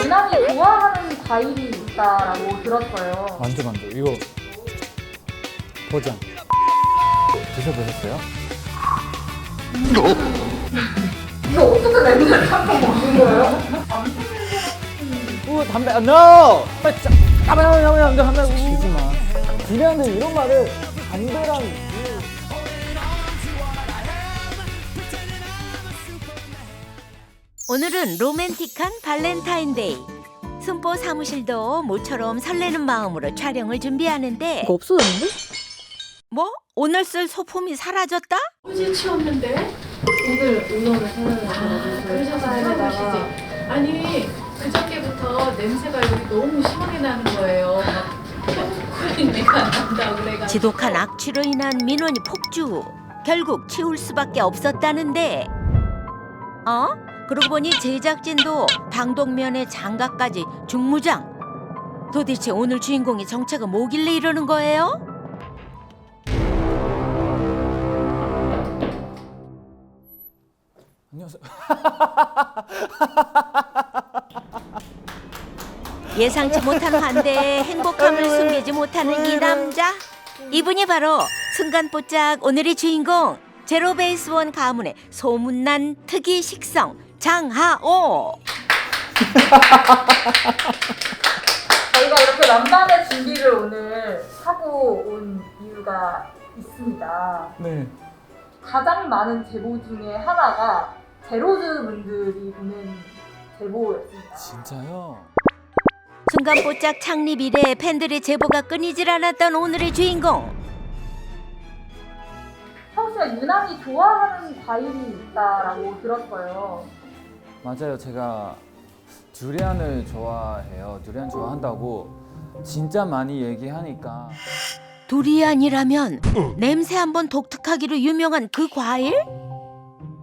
유난히 좋아하는 과일이 있다라고 들었어요. 만두 이거 도전 드셔보셨어요? 이거 어떻게 냄새를 한번 먹는 거예요? 오 담배 no! 빨리 담배 주지 마. 지난데 이런 말을 담배랑 오늘은 로맨틱한 발렌타인데이. 순보 사무실도 모처럼 설레는 마음으로 촬영을 준비하는데 이거 없어졌는데? 뭐? 오늘 쓸 소품이 사라졌다? 휴지 치웠는데? 오늘 올라오는 사연을 그러셔서 아니 그저께부터 냄새가 여기 너무 심하게 나는 거예요. 막 냄새가 난다고 그래가지고. 지독한 악취로 인한 민원이 폭주. 결국 치울 수밖에 없었다는데. 그러고 보니 제작진도 방독면에 장갑까지 중무장. 도대체 오늘 주인공의 정체가 뭐길래 이러는 거예요? 안녕하세요. 예상치 못한 환대에 행복함을 숨기지 못하는 이 남자. 이분이 바로 순간뽀짝 오늘의 주인공, 제로베이스원 가문의 소문난 특이 식성 장하오. 저희가 이렇게 만반의 준비를 오늘 하고 온 이유가 있습니다. 네. 가장 많은 제보 중에 하나가 제로즈 분들이 보낸 제보였습니다. 진짜요? 순간뽀짝 창립 이래 팬들의 제보가 끊이질 않았던 오늘의 주인공. 하우 씨가 유난히 좋아하는 과일이 있다라고 들었어요. 맞아요. 제가 두리안을 좋아해요. 두리안 좋아한다고 진짜 많이 얘기하니까. 두리안이라면 냄새 한번 독특하기로 유명한 그 과일?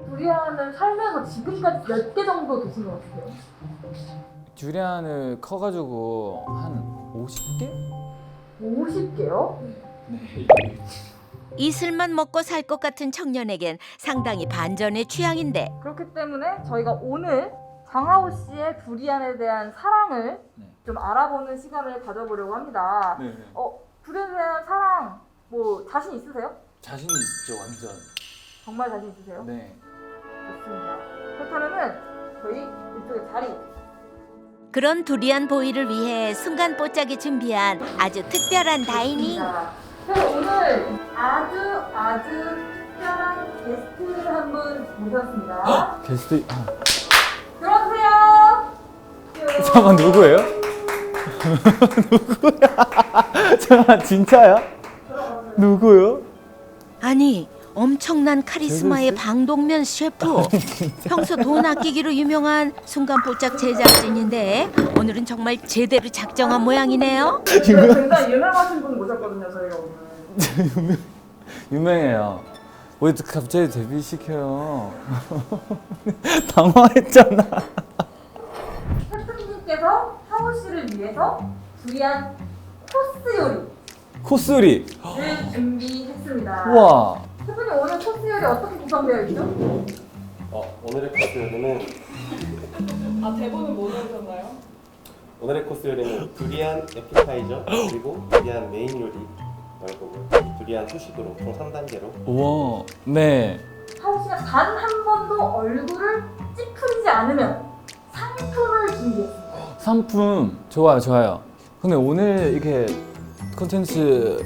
두리안을 살면서 지금까지 몇 개 정도 드신 것 같아요? 두리안을 커가지고 한 50개? 50개요? 네. 이슬만 먹고 살 것 같은 청년에겐 상당히 반전의 취향인데 그렇기 때문에 저희가 오늘 장하오 씨의 두리안에 대한 사랑을 네. 좀 알아보는 시간을 가져보려고 합니다. 네. 두리안에 대한 사랑 뭐 자신 있으세요? 자신이 있죠, 완전. 정말 자신 있으세요? 네. 좋습니다. 그렇다면은 저희 이쪽에 자리. 그런 두리안 보이를 위해 순간뽀짝이 준비한 아주 특별한 다이닝. 그래서 오늘 아주 특별한 게스트를 한 분 모셨습니다. 게스트 들어오세요. 잠깐 누구예요? 누구야? 잠깐 진짜야? 누구요? 아니 엄청난 카리스마의 방독면 셰프. 평소 돈 아끼기로 유명한 순간뽀짝 제작진인데 오늘은 정말 제대로 작정한 모양이네요. 굉장히 유명하신 분 모셨거든요, 저희가 오늘. 유명해요. 왜 갑자기 데뷔시켜요? 당황했잖아. 셰프님께서 하우 씨를 위해서 두리안 코스 요리를 코스리. 준비했습니다. 우와. 셰프님 오늘 코스 요리 어떻게 구성되어 있죠? 오늘의 코스 요리는 대본은 뭐 넣으셨나요? 오늘의 코스 요리는 두리안 에피타이저 그리고 두리안 메인 요리 넣을 거고요. 두리안 후식으로 총 3단계로. 우와. 네. 하우 씨가 단 한 번도 얼굴을 찌푸리지 않으면 상품을 준비했습니다. 상품 좋아요. 근데 오늘 이렇게 콘텐츠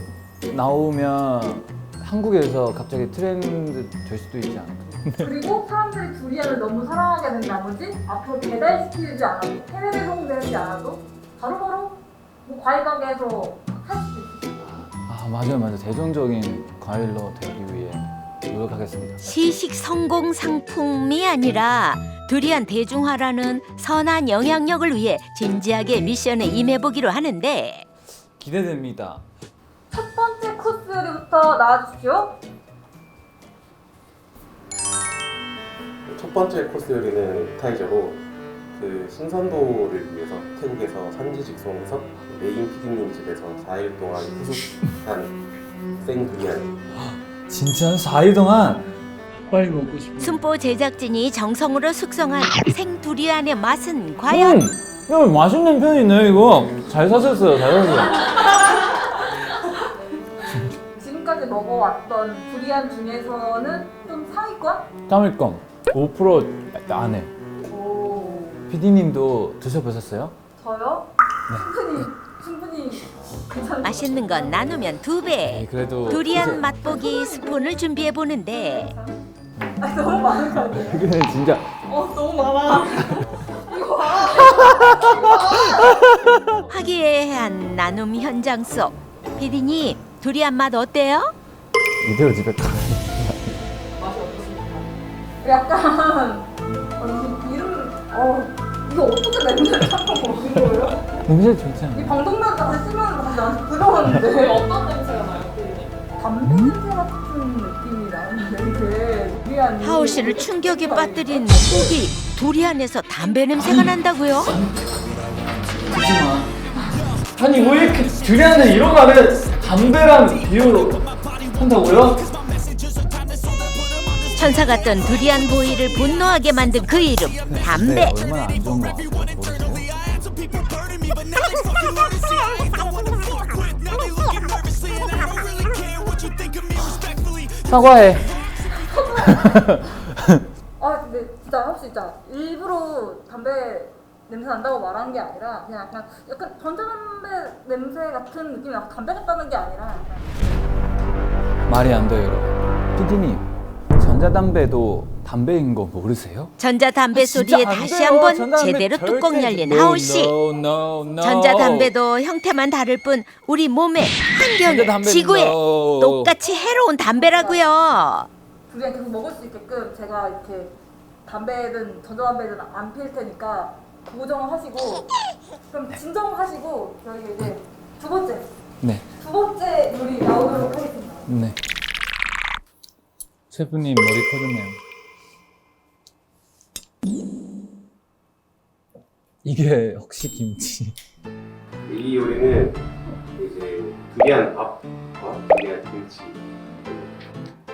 나오면 한국에서 갑자기 트렌드 될 수도 있지 않을까? 그리고 사람들이 두리안을 너무 사랑하게 된 나머지 앞으로 배달시키지 않아도 해외 배송되지 않아도 바로바로 뭐 과일 가게에서 살 수도 있어요. 아 맞아요. 대중적인 과일로 되기 위해 노력하겠습니다. 시식 성공 상품이 아니라 두리안 대중화라는 선한 영향력을 위해 진지하게 미션에 임해보기로 하는데 기대됩니다. 첫 번째 코스 요리부터 나와주십시오. 첫 번째 코스 요리는 에피타이저로 그 신선도를 위해서 태국에서 산지 직송해서 메인 PD님 집에서 4일 동안 후숙한 생 두리안. 진짜 4일 동안 빨리 먹고 싶어. 순보 제작진이 정성으로 숙성한 생두리안의 맛은 과연? 이거 맛있는 편이네 이거. 잘 사셨어요, 잘 사셨어요. 지금까지 먹어왔던 두리안 중에서는 좀 상위권? 땀일껌 5% 안에. 오, PD님도 드셔보셨어요? 저요? 충분히 괜찮은 맛있는 건 나누면 2배. 네, 그래도 두리안 맛보기 스푼을 준비해 보는데 아, 너무 많은 거 아니에요? 이거는 진짜 너무 많아. 이거 봐. 화기애애한 나눔 현장 속 피디님 두리안 맛 어때요? 이대로 집에 가. 약간 이름 이거 어떻게 냄새를 참고 먹는 거예요? 냄새 좋잖아. 이 방독면 다시 쓰면 다시 나한테 들어오는데 어떤 냄새가 나요? 담배 냄새 같은 느낌이 나는데 두리안이 하우 씨를 충격에 빠뜨린 후기 두리안에서 담배 냄새가 난다고요? 아니 왜 이렇게 두리안을 이런 말을 담배랑 비유로 한다고요? 천사 같던 두리안 보이를 분노하게 만든 그 이름 담배. 얼마나 안 좋은 거 같아요? 모르세요? 사과해. 근데 진짜 할 수 있다. 일부러 담배 냄새 난다고 말한 게 아니라 그냥 약간 전자담배 냄새 같은 느낌이 나서 담배 같다는 게 아니라 말이 안 돼요, 여러분. PD님, 전자담배도 담배인 거 모르세요? 전자담배 소리에 진짜 안 다시 돼요. 한번 전자담배 제대로 절대 뚜껑 열린 no, 하우 씨. no, no, no. 전자담배도 형태만 다를 뿐 우리 몸에 환경에 전자담배 지구에 no. 똑같이 해로운 담배라고요. 두리안 계속 먹을 수 있게끔 제가 이렇게 담배든 전자담배든 안 필 테니까 고정을 하시고 그럼 진정하시고 저희 이제 두 번째 요리 나오도록 하겠습니다. 네. 셰프님 머리 커졌네요. 이게 혹시 김치? 이 요리는 이제 두리안 밥과 두리안 김치.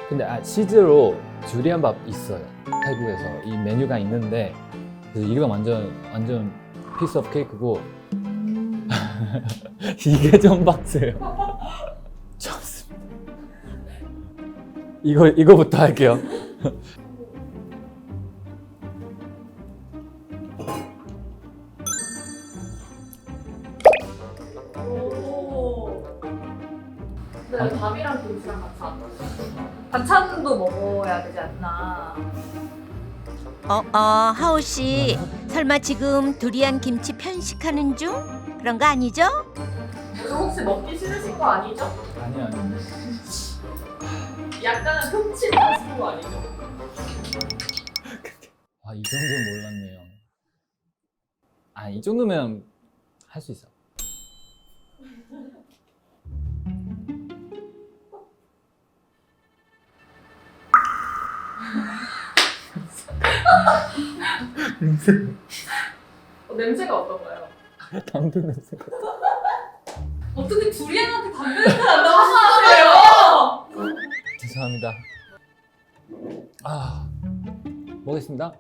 근데 실제로 두리안밥 있어요. 태국에서 이 메뉴가 있는데 이거 완전 피스 오브 케이크고 이게 좀 빡세요. 좋습니다. 이거부터 할게요. 네, 밥이랑 김치랑 같이 안 반찬도 먹어야 되지 않나. 하우 씨 설마 지금 두리안 김치 편식하는 중? 그런 거 아니죠? 이거 혹시 먹기 싫으신 거 아니죠? 아니. 약간은 흠칫 하시는 거 아니죠? 이 정도는 몰랐네요. 이 정도면 할 수 있어. 냄새가 어떤가요? 담배 냄새. 어떻게 두리안한테 담배 냄새 난다고 하세요? 죄송합니다. 먹겠습니다.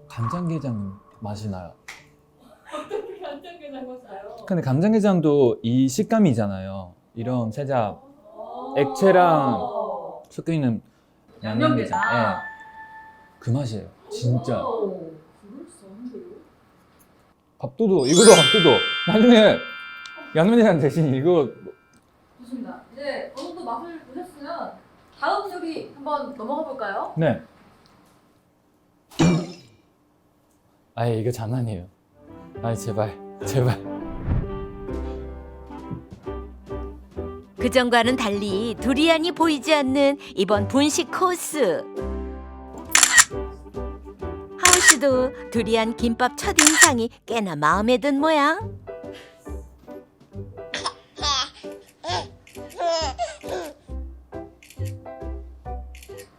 간장게장 맛이 나요. 어떻게 간장게장 맛나요? 근데 간장게장도 이 식감이잖아요. 이런 살짝 액체랑 섞여 있는 양념게장. 네. 그 맛이에요. 진짜. 밥도도 이거도 밥도도 나중에 양념게장 대신 이거. 좋습니다. 이제 어느 정도 맛을 보셨으면 다음 요리 한번 넘어가 볼까요? 네. 이거 장난이에요. 제발. 그전과는 달리 두리안이 보이지 않는 이번 분식 코스. 하우 씨도 두리안 김밥 첫인상이 꽤나 마음에 든 모양.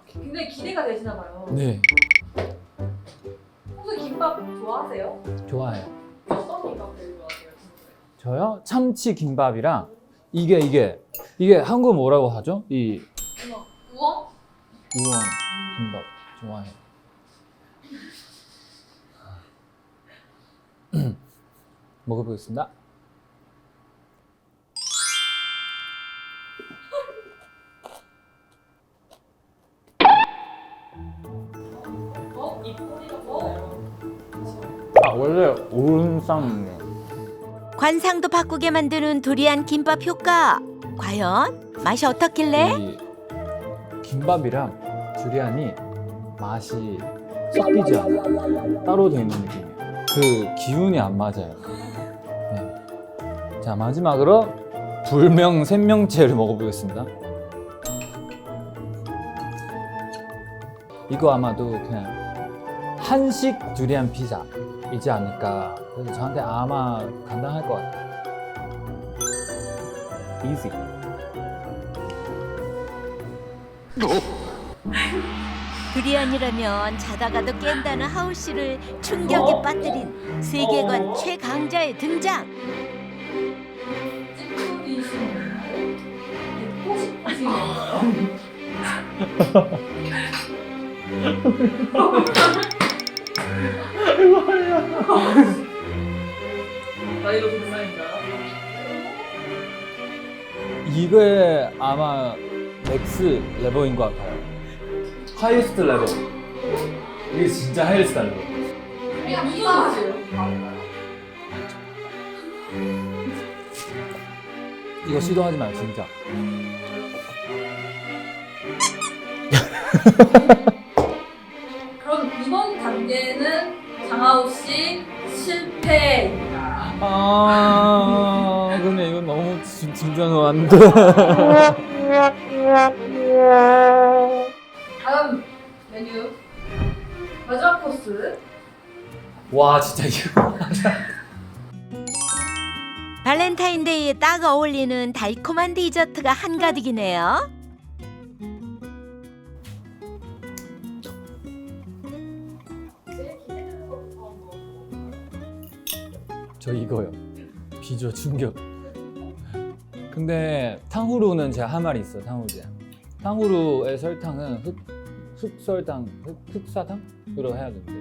굉장히 기대가 되시나 봐요. 네, 평소에 김밥 좋아하세요? 좋아요. 어떤 김밥 제일 좋아하세요? 저요? 참치 김밥이랑 이게 한국 뭐라고 하죠? 이 우엉? 우엉 김밥 좋아해. 먹어보겠습니다. 이 꼬리가 아 원래 오른쌍이에요. 관상도 바꾸게 만드는 두리안 김밥 효과. 과연 맛이 어떻길래? 이 김밥이랑 두리안이 맛이 섞이지 않아요. 따로 돼 있는 느낌이에요. 그 기운이 안 맞아요. 네. 자 마지막으로 불명 생명체를 먹어보겠습니다. 이거 아마도 그냥 한식 두리안 피자이지 않을까. 그래서 저한테 아마 간단할 것 같아요. easy. 두리안이라면 자다가도 깬다는 하우 씨를 충격에 빠뜨린 세계관 최강자의 등장. 찌푸리신 먹고 싶으신 건가요? 나이가 정상인가요? 이게 아마 맥스 레벨인 것 같아요. 하이스트 레벨. 이게 진짜 하이스트 레벨. 무슨 맛이에요? 이거 시도하지 마요, 진짜. 그럼 이번 단계는 장하우 씨 실패입니다. 아, 근데 이건 너무 진짜 안 돼. 다음 메뉴 마지막 코스. 와, 진짜 이거. 발렌타인데이에 딱 어울리는 달콤한 디저트가 한가득이네요. 저 이거요. 비주얼 충격. 근데 탕후루는 제가 할 말이 있어요. 탕후루의 설탕은 흑설탕, 흑사탕으로 해야 된대.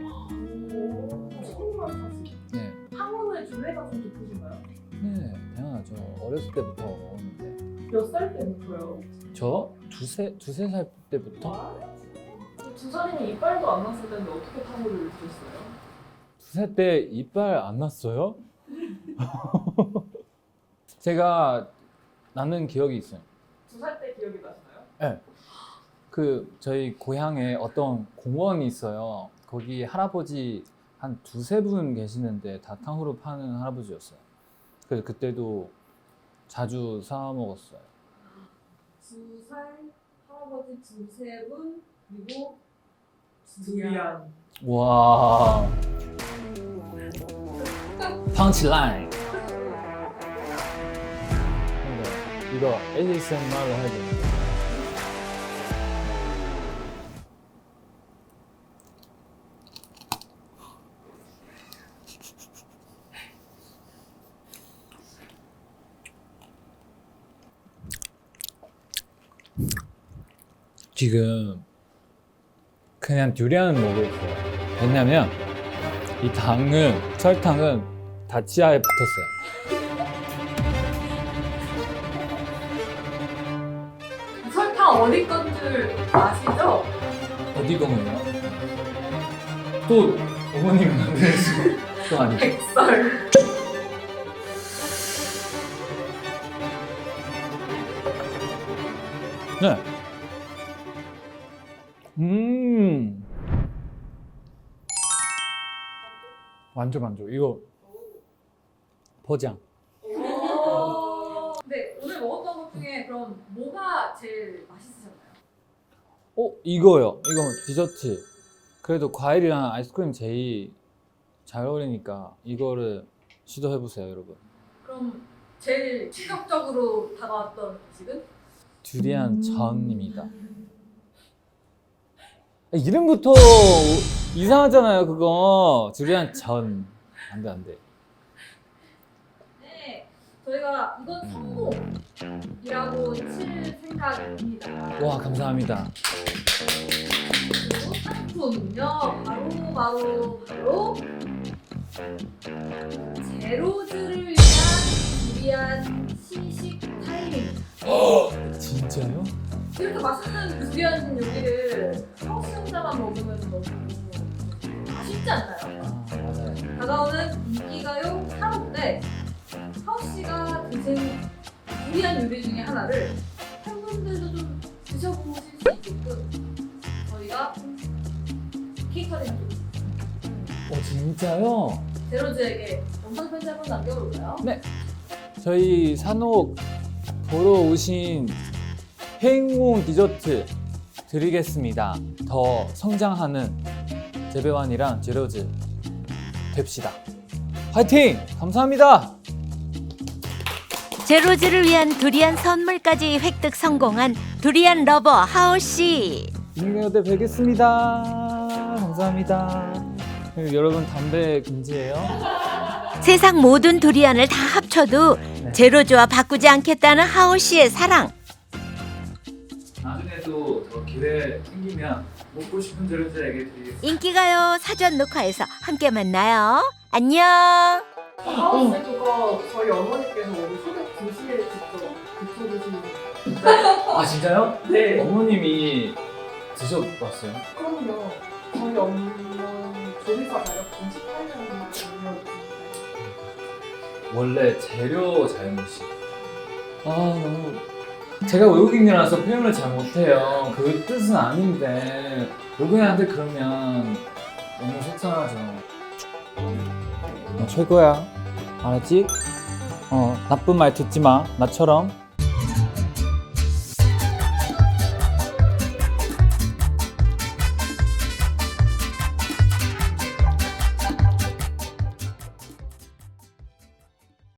네. 탕후루의 주례가 좀 높으신가요? 네, 당연하죠. 어렸을 때부터 먹었는데. 몇 살 때부터요? 저 두세 살 때부터? 두 살이면 이빨도 안 났을 텐데 어떻게 탕후루를 드셨어요? 두 살 때 이빨 안 났어요? 제가 나는 기억이 있어요. 두 살 때 기억이 나시나요? 네. 그 저희 고향에 어떤 공원이 있어요. 거기 할아버지 한 두세 분 계시는데 다 탕후루 파는 할아버지였어요. 그래서 그때도 자주 사 먹었어요. 두 살 할아버지 두세 분 그리고 두리안. 와. 펀치라인. 이거 ASMR로 해야 되는데. 지금 그냥 두리안을 먹고 있어요. 왜냐면 이 설탕은 다 치아에 붙었어요. 설탕 어디 건 줄 아시죠? 어디 거군요? 또 어머님이 만드시고 또 아니죠? 백설. 네. 완전 만족. 이거 포장. 네, 오늘 먹었던 것 중에 그럼 뭐가 제일 맛있으셨나요? 이거요. 이거 디저트. 그래도 과일이랑 아이스크림 제일 잘 어울리니까 이거를 시도해보세요, 여러분. 그럼 제일 충격적으로 다가왔던 음식은? 두리안 전입니다. 이름부터 이상하잖아요, 그거. 두리안 전. 안 돼. 네, 저희가 이건 성공이라고 칠 생각입니다. 와, 감사합니다. 그리고 상품은요, 바로 제로즈를 위한 시식 타임입니다. 진짜요? 이렇게 맛있는 두리안 요리를 하우스 혼자만 먹으면 너무 아쉽지 않나요? 아, 맞아요. 다가오는 인기가요 3호인데 하우씨가 드신 두리안 요리 중에 하나를 팬분들도 좀 드셔보실 수 있게끔 저희가 케이터링 진짜요? 제로즈에게 영상 편지 한번 남겨볼까요? 저희 산옥 보러 오신 행운 디저트 드리겠습니다. 더 성장하는 재배완이랑 제로즈 됩시다. 화이팅! 감사합니다. 제로즈를 위한 두리안 선물까지 획득 성공한 두리안 러버 하오씨. 인생여대 뵙겠습니다. 감사합니다. 여러분 담배 금지예요? 세상 모든 두리안을 다 합쳐도 제로즈와 바꾸지 않겠다는 하오씨의 사랑. 나중에도 더 기회 생기면 먹고 싶은 제로즈에게 드리겠습니다. 인기가요 사전 녹화에서 함께 만나요. 안녕. 하우스 그거 저희 어머니께서 오늘 새벽 2시에 직접 드셔보시는 아 진짜요? 네. 어머님이 드셔봤어요? 그럼요. 저희 엄마는 조리사 자격증 18년 원래 재료 잘못이. 아 너무 제가 외국인이라서 표현을 잘 못해요. 그 뜻은 아닌데 외국인한테 그러면 너무 속상하죠. 너 최고야. 알았지? 나쁜 말 듣지 마. 나처럼.